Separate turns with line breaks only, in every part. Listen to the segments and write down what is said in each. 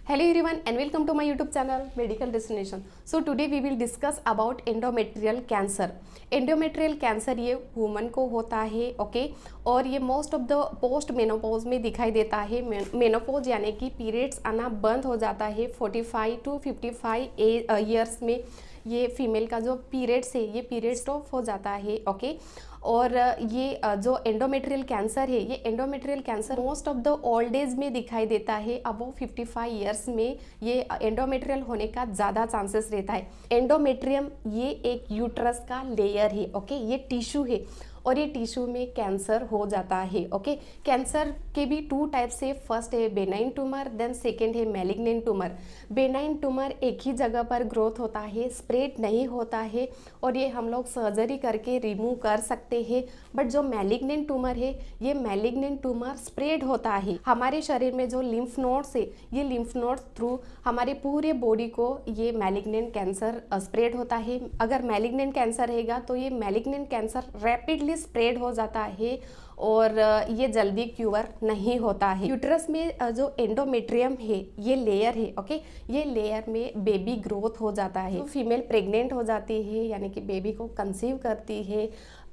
Hello everyone and welcome to my YouTube channel Medical Destination. So today we will discuss about endometrial cancer. Endometrial cancer ये woman को होता है okay और ये most of the post menopause में दिखाई देता है। मेनोपॉज यानी कि पीरियड्स आना बंद हो जाता है 45 टू 55 ईयर्स में। ये फीमेल का जो पीरियड्स है ये पीरियड स्टॉप हो जाता है ओके। और ये जो एंडोमेट्रियल कैंसर है ये endometrial cancer most of the old age में दिखाई देता है। अब वो 55 ईयर्स में ये एंडोमेट्रियल होने का ज़्यादा चांसेस रहता है। एंडोमेट्रियम ये एक यूट्रस का लेयर है ओके, ये टिश्यू है और ये टिश्यू में कैंसर हो जाता है ओके। कैंसर के भी टू टाइप से, फर्स्ट है बेनाइन ट्यूमर, देन सेकेंड है मैलिग्नेंट ट्यूमर। बेनाइन ट्यूमर एक ही जगह पर ग्रोथ होता है, स्प्रेड नहीं होता है और ये हम लोग सर्जरी करके रिमूव कर सकते हैं। बट जो मैलिग्नेंट ट्यूमर है ये मैलिग्नेंट ट्यूमर स्प्रेड होता है। हमारे शरीर में जो लिम्फ नोड्स है ये लिम्फ नोड्स थ्रू हमारे पूरे बॉडी को ये मैलिग्नेंट कैंसर स्प्रेड होता है। अगर मैलिग्नेंट कैंसर रहेगा तो ये मैलिग्नेंट कैंसर रैपिडली स्प्रेड हो जाता है और ये जल्दी क्यूर नहीं होता है। यूट्रस में जो एंडोमेट्रियम है ये लेयर है ओके, ये लेयर में बेबी ग्रोथ हो जाता है। तो फीमेल प्रेग्नेंट हो जाती है यानी कि बेबी को कंसीव करती है,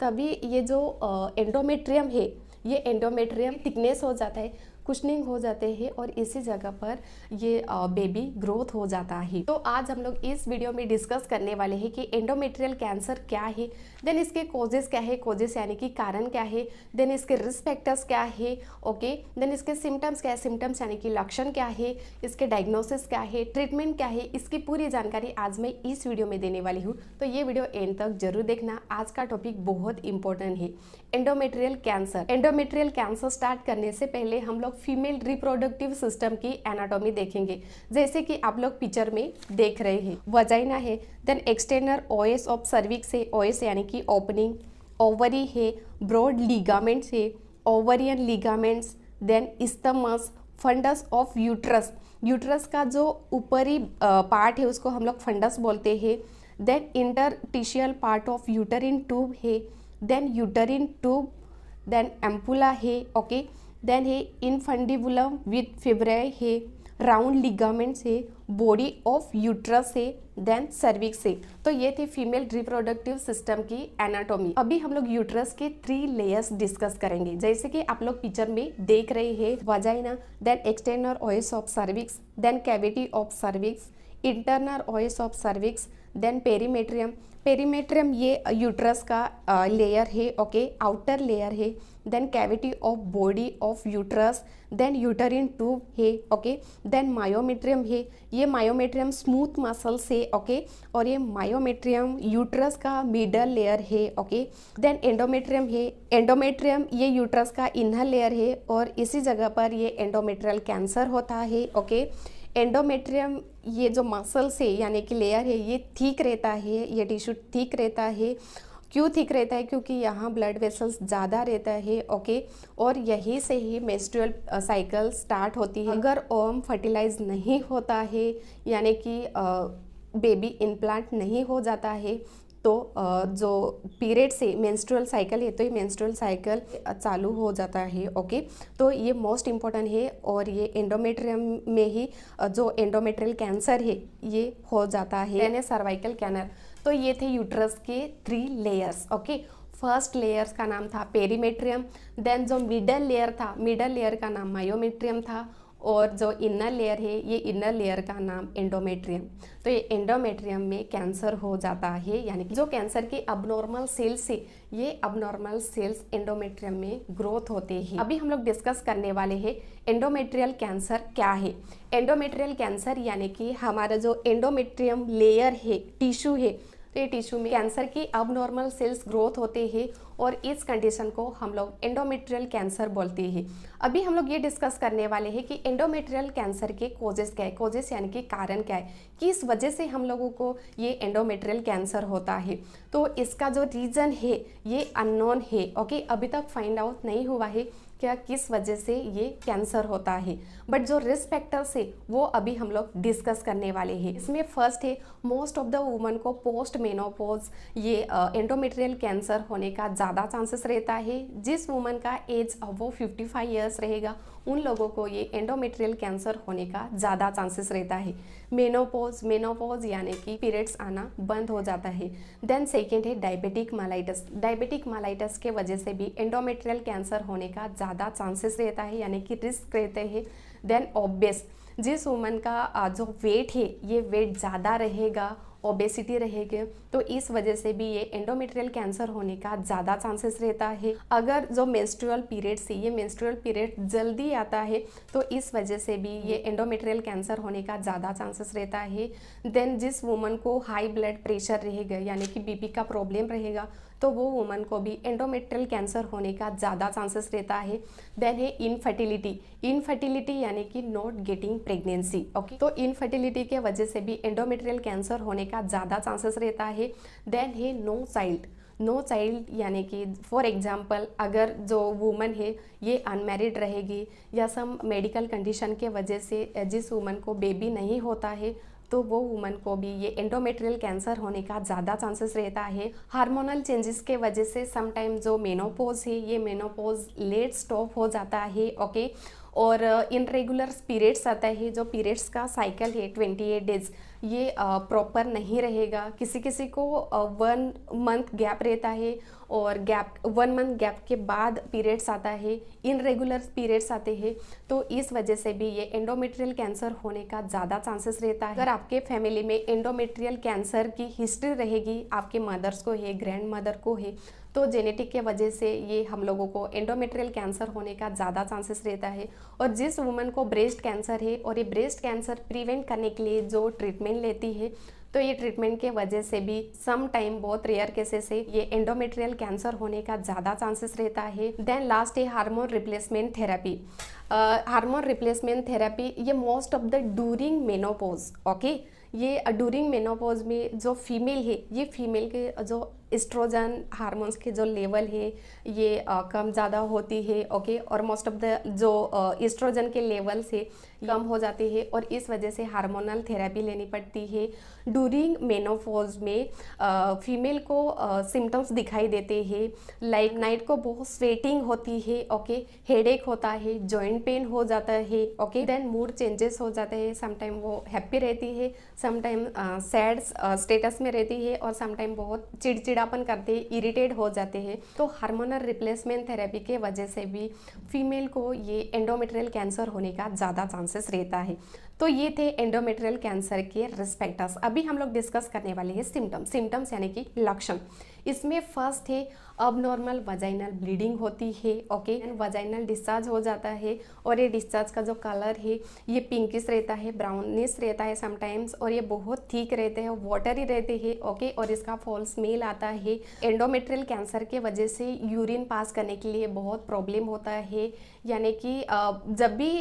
तभी ये जो एंडोमेट्रियम है ये एंडोमेट्रियम थिकनेस हो जाता है, कुशनिंग हो जाते हैं और इसी जगह पर ये बेबी ग्रोथ हो जाता है। तो आज हम लोग इस वीडियो में डिस्कस करने वाले हैं कि एंडोमेट्रियल कैंसर क्या है, देन इसके कॉजेस क्या है, कॉजेस यानी कि कारण क्या है, देन इसके रिस्क फैक्टर्स क्या है ओके, देन इसके सिम्टम्स क्या है, सिम्टम्स यानी कि लक्षण क्या है, इसके डायग्नोसिस क्या है, ट्रीटमेंट क्या है, इसकी पूरी जानकारी आज मैं इस वीडियो में देने वाली हूँ। तो ये वीडियो एंड तक जरूर देखना, आज का टॉपिक बहुत इंपॉर्टेंट है endometrial cancer. Endometrial cancer start करने से पहले हम लोग फीमेल रिप्रोडक्टिव सिस्टम की एनाटॉमी देखेंगे। जैसे कि आप लोग पिक्चर में देख रहे हैं, वजाइना है, then external os of cervix है, ओएस यानी कि ओपनिंग, ओवरी है, ब्रॉड लिगामेंट्स है, ovarian ligaments, then isthmus, fundus of uterus, uterus का जो ऊपरी पार्ट है उसको हम लोग फंडस बोलते हैं, then interstitial part of uterine tube है, then uterine tube, then ampulla है ओके, देन है इनफंडिबुलम विथ फिब्राई है, राउंड लिगामेंट्स है, बॉडी ऑफ यूट्रस है, देन सर्विक्स है। तो ये थी फीमेल रिप्रोडक्टिव सिस्टम की एनाटॉमी। अभी हम लोग यूट्रस के 3 लेयर्स डिस्कस करेंगे। जैसे कि आप लोग पिक्चर में देख रहे हैं, vagina, then external os of cervix, then cavity of cervix, internal os of cervix, then perimetrium. Perimetrium ये यूट्रस का लेयर है ओके, आउटर लेयर है, then cavity of body of uterus, then uterine tube है okay, then myometrium है, ये myometrium smooth muscles है okay, और ये मायोमेट्रियम यूट्रस का मिडल लेयर है ओके, देन एंडोमेट्रियम है, एंडोमेट्रियम ये यूट्रस का इनर लेयर है और इसी जगह पर ये एंडोमेट्रियल कैंसर होता है ओके। एंडोमेट्रियम ये जो मसल्स है यानी कि लेयर है ये थिक रहता है, ये टिश्यू थिक रहता है। क्यों थिक रहता है? क्योंकि यहाँ ब्लड वेसल्स ज़्यादा रहता है ओके, और यहीं से ही मेंस्ट्रुअल साइकिल स्टार्ट होती है। अगर ओवम फर्टिलाइज नहीं होता है यानी कि बेबी इम्प्लांट नहीं हो जाता है तो जो पीरियड से मेंस्ट्रुअल साइकिल है तो ये मेंस्ट्रुअल साइकिल चालू हो जाता है ओके। तो ये मोस्ट इम्पॉर्टेंट है और ये एंडोमेट्रियम में ही जो एंडोमेट्रियल कैंसर है ये हो जाता है, यानी सर्वाइकल कैनर। तो ये थे यूट्रस के 3 लेयर्स ओके। फर्स्ट लेयर्स का नाम था पेरीमेट्रियम, देन जो मिडल लेयर था, मिडल लेयर का नाम मायोमेट्रियम था, और जो इनर लेयर है ये इनर लेयर का नाम एंडोमेट्रियम। तो ये एंडोमेट्रियम में कैंसर हो जाता है, यानी कि जो कैंसर के अबनॉर्मल सेल्स है ये अबनॉर्मल सेल्स एंडोमेट्रियम में ग्रोथ होते हैं। अभी हम लोग डिस्कस करने वाले हैं एंडोमेट्रियल कैंसर क्या है। एंडोमेट्रियल कैंसर यानी कि हमारा जो एंडोमेट्रियम लेयर है, टिश्यू है, तो ये टिश्यू में कैंसर के अबनॉर्मल सेल्स ग्रोथ होते हैं और इस कंडीशन को हम लोग एंडोमेट्रियल कैंसर बोलते हैं। अभी हम लोग ये डिस्कस करने वाले हैं कि एंडोमेट्रियल कैंसर के कॉजेस क्या है, कॉजेस यानी कि कारण क्या है, किस वजह से हम लोगों को ये एंडोमेट्रियल कैंसर होता है। तो इसका जो रीज़न है ये अननोन है ओके, अभी तक फाइंड आउट नहीं हुआ है क्या किस वजह से ये कैंसर होता है, बट जो रिस्क फैक्टर्स है वो अभी हम लोग डिस्कस करने वाले हैं। इसमें फर्स्ट है मोस्ट ऑफ द वुमन को पोस्ट मेनोपॉज ये एंडोमेट्रियल कैंसर होने का ज़्यादा चांसेस रहता है। जिस वुमन का एज अब वो 55 ईयर्स रहेगा उन लोगों को ये एंडोमेट्रियल कैंसर होने का ज़्यादा चांसेस रहता है। मेनोपॉज यानी कि पीरियड्स आना बंद हो जाता है। देन सेकेंड है डायबिटिक माइलाइटिस। डायबिटिक माइलाइटिस के वजह से भी एंडोमेट्रियल कैंसर होने का ज़्यादा चांसेस रहता है, यानी कि रिस्क रहते हैं। देन ओबेस, जिस वुमन का जो वेट है ये वेट ज़्यादा रहेगा, ओबेसिटी रहेगी, तो इस वजह से भी ये एंडोमेट्रियल कैंसर होने का ज़्यादा चांसेस रहता है। अगर जो मेंस्ट्रुअल पीरियड से ये मेंस्ट्रुअल पीरियड जल्दी आता है तो इस वजह से भी ये एंडोमेट्रियल कैंसर होने का ज़्यादा चांसेस रहता है। देन जिस वुमन को हाई ब्लड प्रेशर रहेगा यानी कि बीपी का प्रॉब्लम रहेगा तो वो वुमन को भी एंडोमेट्रियल कैंसर होने का ज़्यादा चांसेस रहता है। देन है इनफर्टिलिटी यानी कि नॉट गेटिंग प्रेगनेंसी। ओके, तो इनफर्टिलिटी के वजह से भी एंडोमेट्रियल कैंसर होने का ज़्यादा चांसेस रहता है। देन है नो चाइल्ड यानी कि फॉर एग्जांपल अगर जो वुमन है ये अनमैरिड रहेगी या सम मेडिकल कंडीशन के वजह से जिस वुमन को बेबी नहीं होता है तो वो वुमन को भी ये एंडोमेट्रियल कैंसर होने का ज़्यादा चांसेस रहता है। हार्मोनल चेंजेस के वजह से समटाइम जो मेनोपॉज है ये मेनोपॉज लेट स्टॉप हो जाता है। ओके, और इनरेगुलर पीरियड्स आता है, जो पीरियड्स का साइकिल है 28 डेज ये प्रॉपर नहीं रहेगा। किसी किसी को 1 मंथ गैप रहता है और 1 मंथ गैप के बाद पीरियड्स आता है, इनरेगुलर पीरियड्स आते हैं, तो इस वजह से भी ये एंडोमेट्रियल कैंसर होने का ज़्यादा चांसेस रहता है। अगर आपके फैमिली में एंडोमेट्रियल कैंसर की हिस्ट्री रहेगी, आपके मदर्स को है, ग्रैंड मदर को है, तो जेनेटिक के वजह से ये हम लोगों को एंडोमेट्रियल कैंसर होने का ज़्यादा चांसेस रहता है। और जिस वुमन को ब्रेस्ट कैंसर है और ये ब्रेस्ट कैंसर प्रिवेंट करने के लिए जो ट्रीटमेंट लेती है तो ये ट्रीटमेंट के वजह से भी सम टाइम बहुत रेयर केसेस से ये एंडोमेट्रियल कैंसर होने का ज़्यादा चांसेस रहता है। देन लास्ट है hormone replacement therapy. Hormone replacement therapy ये most of the during menopause. Okay, ये ड्यूरिंग मेनोपॉज में जो फीमेल है ये फीमेल के जो एस्ट्रोजन हार्मोन्स के जो लेवल है ये कम ज़्यादा होती है। ओके, और मोस्ट ऑफ द जो एस्ट्रोजन के लेवल से कम हो जाती है और इस वजह से हार्मोनल थेरेपी लेनी पड़ती है। ड्यूरिंग मेनोपॉज में फीमेल को सिम्टम्स दिखाई देते हैं, लाइक नाइट को बहुत स्वेटिंग होती है। ओके, हेडेक होता है, जॉइंट पेन हो जाता है। ओके, देन मूड चेंजेस हो जाते हैं, समटाइम वो हैप्पी रहती है, समटाइम सैड स्टेटस में रहती है और समटाइम बहुत चिड़चिड़ापन करते हैं, इरिटेट हो जाते हैं। तो हार्मोनल रिप्लेसमेंट थेरेपी के वजह से भी फीमेल को ये एंडोमेट्रियल कैंसर होने का ज़्यादा चांसेस रहता है। तो ये थे एंडोमेट्रियल कैंसर के रिस्पेक्टस। अभी हम लोग डिस्कस करने वाले हैं सिम्टम्स यानी कि लक्षण। इसमें फर्स्ट है अबनॉर्मल वजाइनल ब्लीडिंग होती है। ओके, एंड वजाइनल डिस्चार्ज हो जाता है और ये डिस्चार्ज का जो कलर है ये पिंकिश रहता है, ब्राउनिश रहता है समटाइम्स, और ये बहुत थिक रहते हैं, वाटरी रहते हैं। ओके, और इसका फॉल स्मेल आता है। एंडोमेट्रियल कैंसर के वजह से यूरिन पास करने के लिए बहुत प्रॉब्लम होता है, यानी कि जब भी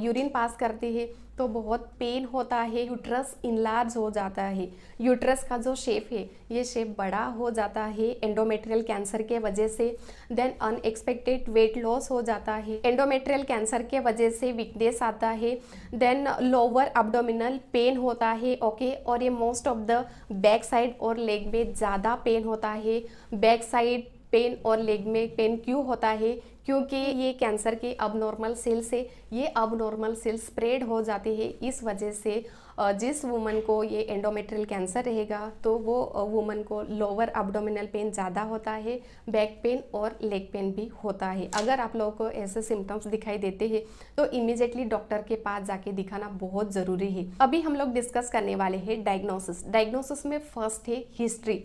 यूरिन पास करते हैं तो बहुत पेन होता है, यूट्रस इनलार्ज हो जाता है, यूट्रस का जो शेप है ये शेप बड़ा हो जाता है एंडोमेट्रियल कैंसर के वजह से। देन अनएक्सपेक्टेड वेट लॉस हो जाता है, एंडोमेट्रियल कैंसर के वजह से वीकनेस आता है। देन लोअर एब्डोमिनल पेन होता है। ओके, और ये most of the back side और लेग में ज़्यादा पेन होता है। बैक साइड पेन और लेग में पेन क्यों होता है? क्योंकि ये कैंसर के अबनॉर्मल सेल से ये अबनॉर्मल सेल स्प्रेड हो जाते हैं। इस वजह से जिस वुमन को ये एंडोमेट्रियल कैंसर रहेगा तो वो वुमन को लोअर एब्डोमिनल पेन ज़्यादा होता है, बैक पेन और लेग पेन भी होता है। अगर आप लोगों को ऐसे सिम्टम्स दिखाई देते हैं तो इमीडिएटली डॉक्टर के पास जाके दिखाना बहुत ज़रूरी है। अभी हम लोग डिस्कस करने वाले हैं डायग्नोसिस में फर्स्ट है हिस्ट्री।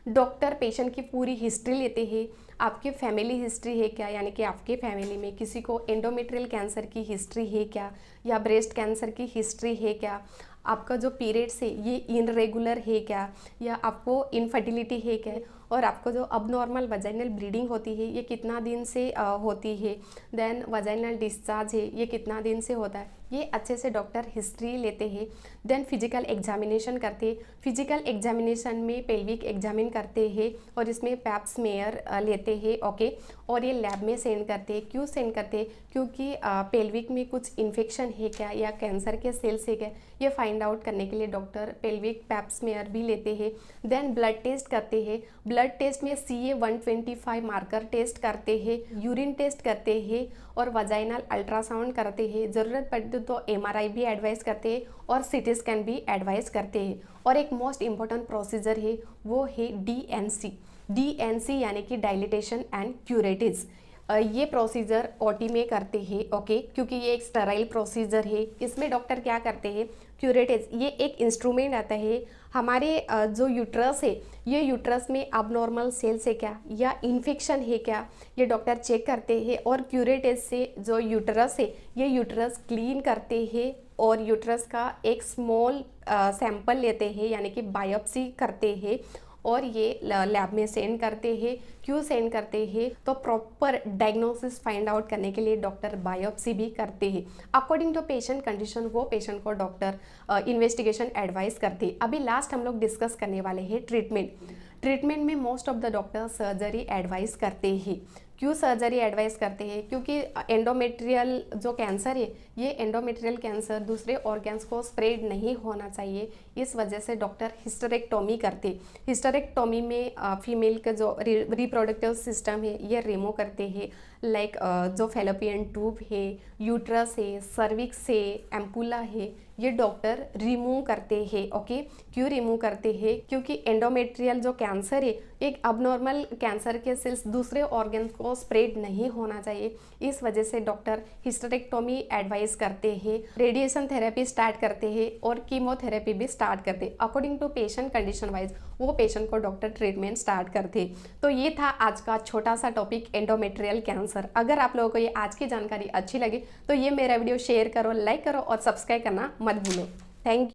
डॉक्टर पेशेंट की पूरी हिस्ट्री लेते हैं। आपकी फैमिली हिस्ट्री है क्या, यानी कि आपके फैमिली में किसी को एंडोमेट्रियल कैंसर की हिस्ट्री है क्या, या ब्रेस्ट कैंसर की हिस्ट्री है क्या, आपका जो पीरियड्स है ये इनरेगुलर है क्या, या आपको इनफर्टिलिटी है क्या, और आपको जो अबनॉर्मल वजाइनल ब्लीडिंग होती है ये कितना दिन से होती है, देन वजाइनल डिस्चार्ज है ये कितना दिन से होता है, ये अच्छे से डॉक्टर हिस्ट्री लेते हैं। देन फिजिकल एग्जामिनेशन करते हैं। फिजिकल एग्जामिनेशन में पेल्विक एग्जामिन करते हैं और इसमें पैप स्मेयर लेते हैं। ओके, और ये लैब में सेंड करते हैं। क्यों सेंड करते हैं? क्योंकि पेल्विक में कुछ इन्फेक्शन है क्या या कैंसर के सेल्स है क्या, ये फाइंड आउट करने के लिए डॉक्टर पेल्विक पैप स्मेयर भी लेते हैं। देन ब्लड टेस्ट करते हैं। ब्लड टेस्ट में CA 125 मार्कर टेस्ट करते हैं, यूरिन टेस्ट करते हैं और वजाइनल अल्ट्रासाउंड करते हैं, ज़रूरत पड़ती तो MRI भी एडवाइस करते हैं और CT स्कैन भी एडवाइस करते हैं। और एक मोस्ट इम्पॉर्टेंट प्रोसीजर है वो है DNC यानी कि डायलिटेशन एंड क्यूरेटिव्स। ये प्रोसीजर OT में करते हैं, ओके, क्योंकि ये एक स्टेराइल प्रोसीजर है। इसमें डॉक्टर क्या करते हैं, क्यूरेटिव्स, ये एक इंस्ट्रूमेंट आता है हमारे जो यूट्रस है, ये यूट्रस में अबनॉर्मल सेल्स है क्या या इन्फेक्शन है क्या, ये डॉक्टर चेक करते हैं। और क्यूरेटिव से जो यूट्रस है ये यूट्रस क्लीन करते हैं और यूट्रस का एक स्मॉल सैंपल लेते हैं यानी कि बायोप्सी करते हैं और ये लैब में सेंड करते हैं। क्यों सेंड करते हैं, तो प्रॉपर डायग्नोसिस फाइंड आउट करने के लिए डॉक्टर बायोप्सी भी करते हैं। अकॉर्डिंग टू पेशेंट कंडीशन वो पेशेंट को डॉक्टर इन्वेस्टिगेशन एडवाइस करते हैं। अभी लास्ट हम लोग डिस्कस करने वाले हैं ट्रीटमेंट में most of the doctor surgery advice करते हैं। क्यों सर्जरी एडवाइस करते हैं, क्योंकि एंडोमेट्रियल जो कैंसर है ये एंडोमेट्रियल कैंसर दूसरे ऑर्गन्स को स्प्रेड नहीं होना चाहिए, इस वजह से डॉक्टर हिस्टेरेक्टोमी करते। हिस्टेरेक्टोमी में फीमेल का जो रिप्रोडक्टिव सिस्टम है ये रिमूव करते हैं, लाइक जो फेलोपियन ट्यूब है, यूट्रस है, सर्विक्स है, एम्पुला है, ये डॉक्टर रिमूव करते हैं, ओके। क्यों रिमूव करते हैं, क्योंकि एंडोमेट्रियल जो कैंसर है एक अबनॉर्मल कैंसर के सेल्स दूसरे ऑर्गन्स को स्प्रेड नहीं होना चाहिए, इस वजह से डॉक्टर हिस्टेरेक्टोमी एडवाइस करते हैं। रेडिएशन थेरेपी स्टार्ट करते हैं और कीमोथेरेपी भी स्टार्ट करते हैं। According to patient condition wise वो पेशेंट को डॉक्टर ट्रीटमेंट स्टार्ट करते। तो ये था आज का छोटा सा टॉपिक एंडोमेट्रियल कैंसर। अगर आप लोगों को ये आज की जानकारी अच्छी लगी तो ये मेरा वीडियो शेयर करो, लाइक करो और सब्सक्राइब करना मत भूलो। Thank you.